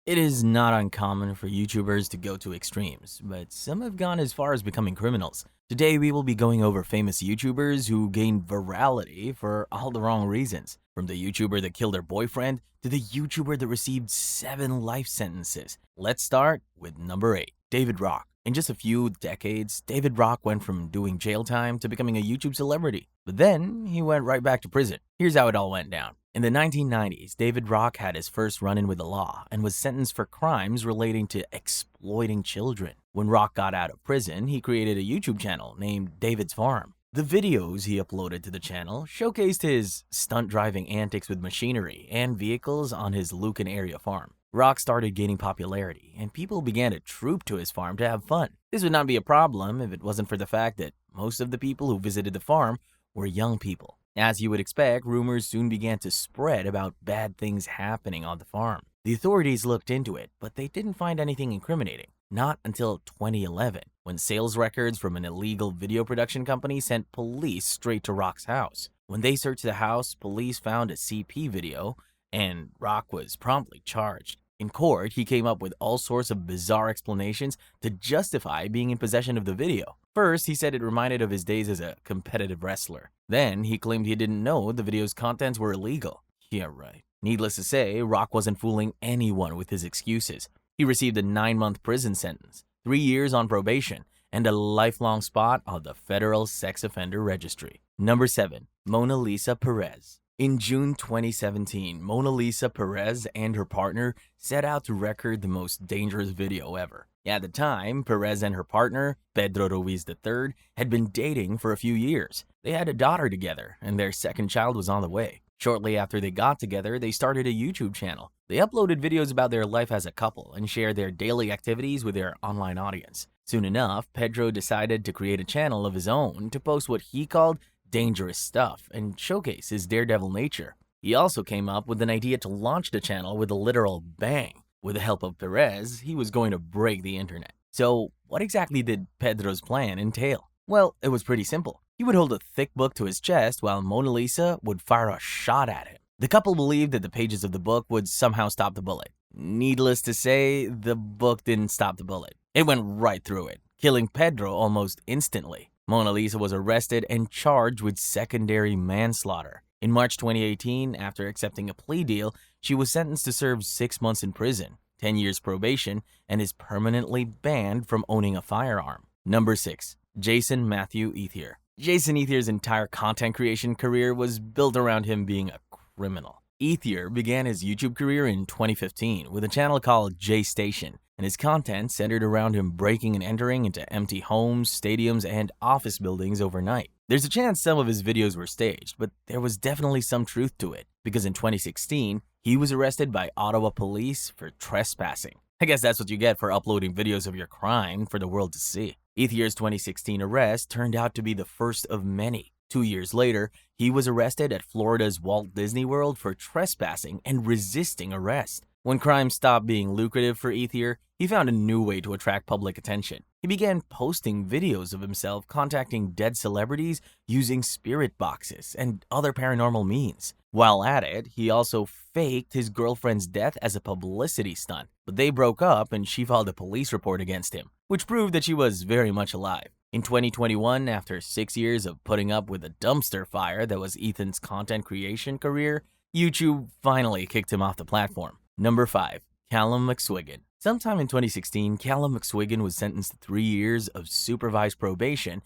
It is not uncommon for YouTubers to go to extremes, but some have gone as far as becoming criminals. Today we will be going over famous YouTubers who gained virality for all the wrong reasons. From the YouTuber that killed her boyfriend to the YouTuber that received 7 life sentences. Let's start with number 8, David Rock. In just a few decades, David Rock went from doing jail time to becoming a YouTube celebrity. But then he went right back to prison. Here's how it all went down. In the 1990s, David Rock had his first run-in with the law and was sentenced for crimes relating to exploiting children. When Rock got out of prison, he created a YouTube channel named David's Farm. The videos he uploaded to the channel showcased his stunt driving antics with machinery and vehicles on his Lucan area farm. Rock started gaining popularity, and people began to troop to his farm to have fun. This would not be a problem if it wasn't for the fact that most of the people who visited the farm were young people. As you would expect, rumors soon began to spread about bad things happening on the farm. The authorities looked into it, but they didn't find anything incriminating. Not until 2011, when sales records from an illegal video production company sent police straight to Rock's house. When they searched the house, police found a CP video, and Rock was promptly charged. In court, he came up with all sorts of bizarre explanations to justify being in possession of the video. First, he said it reminded of his days as a competitive wrestler. Then, he claimed he didn't know the video's contents were illegal. Yeah, right. Needless to say, Rock wasn't fooling anyone with his excuses. He received a 9-month prison sentence, 3 years on probation, and a lifelong spot on the Federal Sex Offender Registry. Number 7. MonaLisa Perez. In June 2017, MonaLisa Perez and her partner set out to record the most dangerous video ever. At the time, Perez and her partner, Pedro Ruiz III, had been dating for a few years. They had a daughter together, and their second child was on the way. Shortly after they got together, they started a YouTube channel. They uploaded videos about their life as a couple and shared their daily activities with their online audience. Soon enough, Pedro decided to create a channel of his own to post what he called dangerous stuff and showcase his daredevil nature. He also came up with an idea to launch the channel with a literal bang. With the help of Perez, he was going to break the internet. So, what exactly did Pedro's plan entail? Well, it was pretty simple. He would hold a thick book to his chest while MonaLisa would fire a shot at him. The couple believed that the pages of the book would somehow stop the bullet. Needless to say, the book didn't stop the bullet. It went right through it, killing Pedro almost instantly. MonaLisa was arrested and charged with secondary manslaughter. In March 2018, after accepting a plea deal, she was sentenced to serve 6 months in prison, 10 years probation, and is permanently banned from owning a firearm. Number 6. Jason Matthew Ethier. Jason Ethier's entire content creation career was built around him being a criminal. Ethier began his YouTube career in 2015 with a channel called J Station, and his content centered around him breaking and entering into empty homes, stadiums, and office buildings overnight. There's a chance some of his videos were staged, but there was definitely some truth to it, because in 2016, he was arrested by Ottawa police for trespassing. I guess that's what you get for uploading videos of your crime for the world to see. Ethier's 2016 arrest turned out to be the first of many. 2 years later, he was arrested at Florida's Walt Disney World for trespassing and resisting arrest. When crime stopped being lucrative for Ethier, he found a new way to attract public attention. He began posting videos of himself contacting dead celebrities using spirit boxes and other paranormal means. While at it, he also faked his girlfriend's death as a publicity stunt, but they broke up and she filed a police report against him, which proved that she was very much alive. In 2021, after 6 years of putting up with a dumpster fire that was Ethan's content creation career, YouTube finally kicked him off the platform. Number 5. Calum McSwiggan. Sometime in 2016, Calum McSwiggan was sentenced to 3 years of supervised probation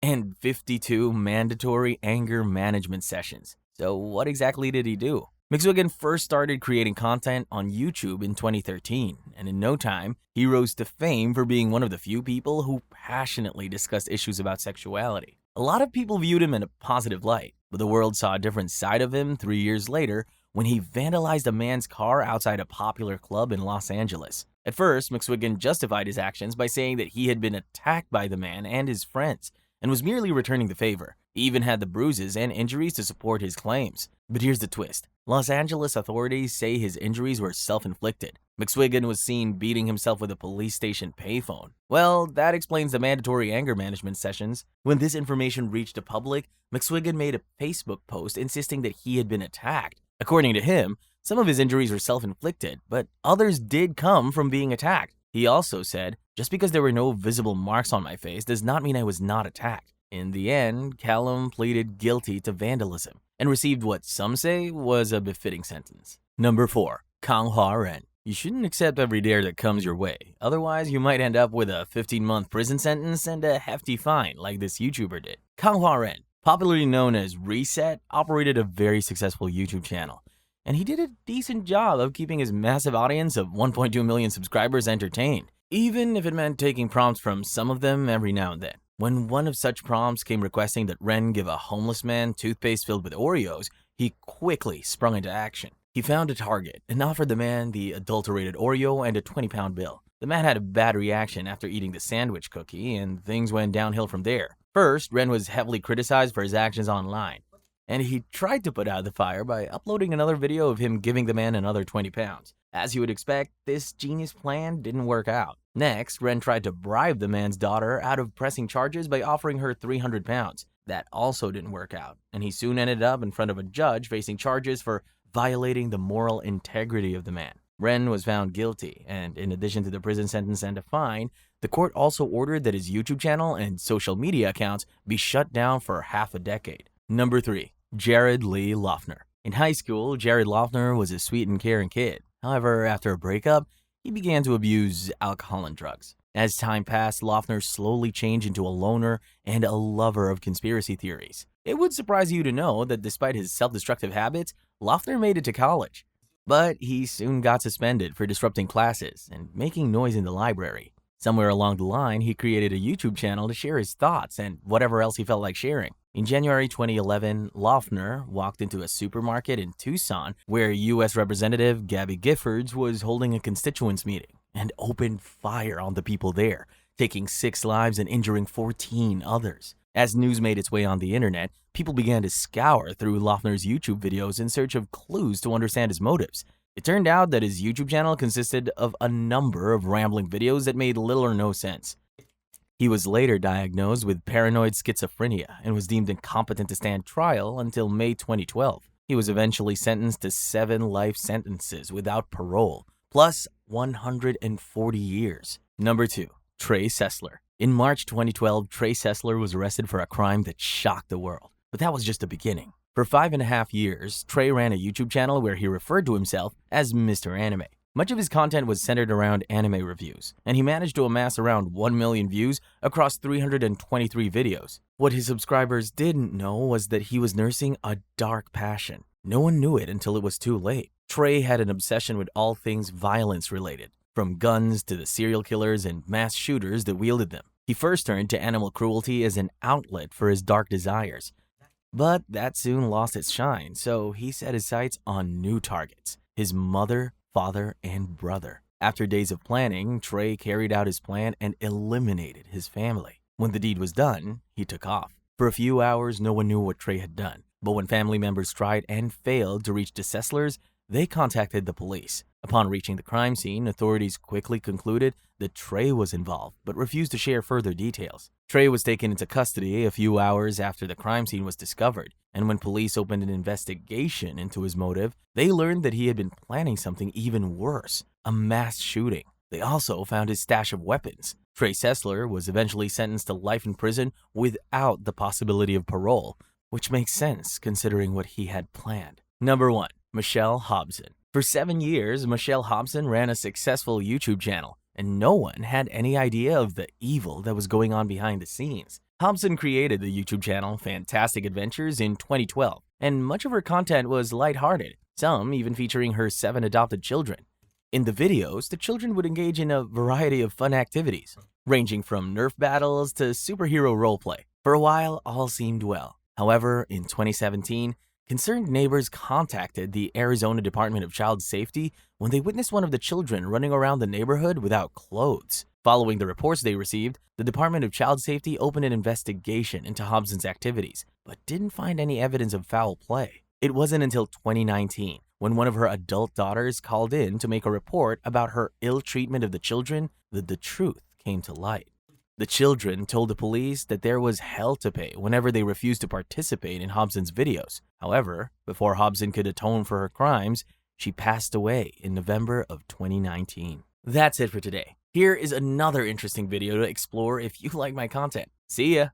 and 52 mandatory anger management sessions. So what exactly did he do? McSwiggan first started creating content on YouTube in 2013, and in no time, he rose to fame for being one of the few people who passionately discussed issues about sexuality. A lot of people viewed him in a positive light, but the world saw a different side of him 3 years later when he vandalized a man's car outside a popular club in Los Angeles. At first, McSwiggan justified his actions by saying that he had been attacked by the man and his friends, and was merely returning the favor. He even had the bruises and injuries to support his claims. But here's the twist. Los Angeles authorities say his injuries were self-inflicted. McSwiggan was seen beating himself with a police station payphone. Well, that explains the mandatory anger management sessions. When this information reached the public, McSwiggan made a Facebook post insisting that he had been attacked. According to him, Some of his injuries were self-inflicted, but others did come from being attacked. He also said, "Just because there were no visible marks on my face does not mean I was not attacked." In the end, Calum pleaded guilty to vandalism and received what some say was a befitting sentence. Number 4. Kanghua Ren. You shouldn't accept every dare that comes your way, otherwise you might end up with a 15-month prison sentence and a hefty fine like this YouTuber did. Kanghua Ren, popularly known as Reset, operated a very successful YouTube channel, and he did a decent job of keeping his massive audience of 1.2 million subscribers entertained, even if it meant taking prompts from some of them every now and then. When one of such prompts came requesting that Ren give a homeless man toothpaste filled with Oreos, he quickly sprung into action. He found a target and offered the man the adulterated Oreo and a 20-pound bill. The man had a bad reaction after eating the sandwich cookie, and things went downhill from there. First, Ren was heavily criticized for his actions online, and he tried to put out the fire by uploading another video of him giving the man another 20 pounds. As you would expect, this genius plan didn't work out. Next, Ren tried to bribe the man's daughter out of pressing charges by offering her 300 pounds. That also didn't work out, and he soon ended up in front of a judge facing charges for violating the moral integrity of the man. Ren was found guilty, and in addition to the prison sentence and a fine, the court also ordered that his YouTube channel and social media accounts be shut down for half a decade. Number 3. Jared Lee Loughner. In high school, Jared Loughner was a sweet and caring kid. However, after a breakup, he began to abuse alcohol and drugs. As time passed, Loughner slowly changed into a loner and a lover of conspiracy theories. It would surprise you to know that despite his self-destructive habits, Loughner made it to college. But he soon got suspended for disrupting classes and making noise in the library. Somewhere along the line, he created a YouTube channel to share his thoughts and whatever else he felt like sharing. In January 2011, Loughner walked into a supermarket in Tucson where U.S. Representative Gabby Giffords was holding a constituents meeting and opened fire on the people there, taking 6 lives and injuring 14 others. As news made its way on the internet, people began to scour through Loughner's YouTube videos in search of clues to understand his motives. It turned out that his YouTube channel consisted of a number of rambling videos that made little or no sense. He was later diagnosed with paranoid schizophrenia and was deemed incompetent to stand trial until May 2012. He was eventually sentenced to 7 life sentences without parole, plus 140 years. Number 2. Trey Sesler. In March 2012, Trey Sesler was arrested for a crime that shocked the world. But that was just the beginning. For 5.5 years, Trey ran a YouTube channel where he referred to himself as Mr. Anime. Much of his content was centered around anime reviews, and he managed to amass around 1 million views across 323 videos. What his subscribers didn't know was that he was nursing a dark passion. No one knew it until it was too late. Trey had an obsession with all things violence-related, from guns to the serial killers and mass shooters that wielded them. He first turned to animal cruelty as an outlet for his dark desires. But that soon lost its shine, so he set his sights on new targets: his mother, father, and brother. After days of planning, Trey carried out his plan and eliminated his family. When the deed was done, he took off. For a few hours, no one knew what Trey had done. But when family members tried and failed to reach the Seslers, they contacted the police. Upon reaching the crime scene, authorities quickly concluded that Trey was involved, but refused to share further details. Trey was taken into custody a few hours after the crime scene was discovered, and when police opened an investigation into his motive, they learned that he had been planning something even worse: a mass shooting. They also found his stash of weapons. Trey Sesler was eventually sentenced to life in prison without the possibility of parole, which makes sense considering what he had planned. Number 1. Machelle Hobson. For 7 years, Machelle Hobson ran a successful YouTube channel, and no one had any idea of the evil that was going on behind the scenes. Hobson created the YouTube channel Fantastic Adventures in 2012, and much of her content was lighthearted, some even featuring her 7 adopted children. In the videos, the children would engage in a variety of fun activities, ranging from Nerf battles to superhero roleplay. For a while, all seemed well. However, in 2017, concerned neighbors contacted the Arizona Department of Child Safety when they witnessed one of the children running around the neighborhood without clothes. Following the reports they received, the Department of Child Safety opened an investigation into Hobson's activities, but didn't find any evidence of foul play. It wasn't until 2019, when one of her adult daughters called in to make a report about her ill treatment of the children, that the truth came to light. The children told the police that there was hell to pay whenever they refused to participate in Hobson's videos. However, before Hobson could atone for her crimes, She passed away in November of 2019. That's it for today. Here is another interesting video to explore if you like my content. See ya!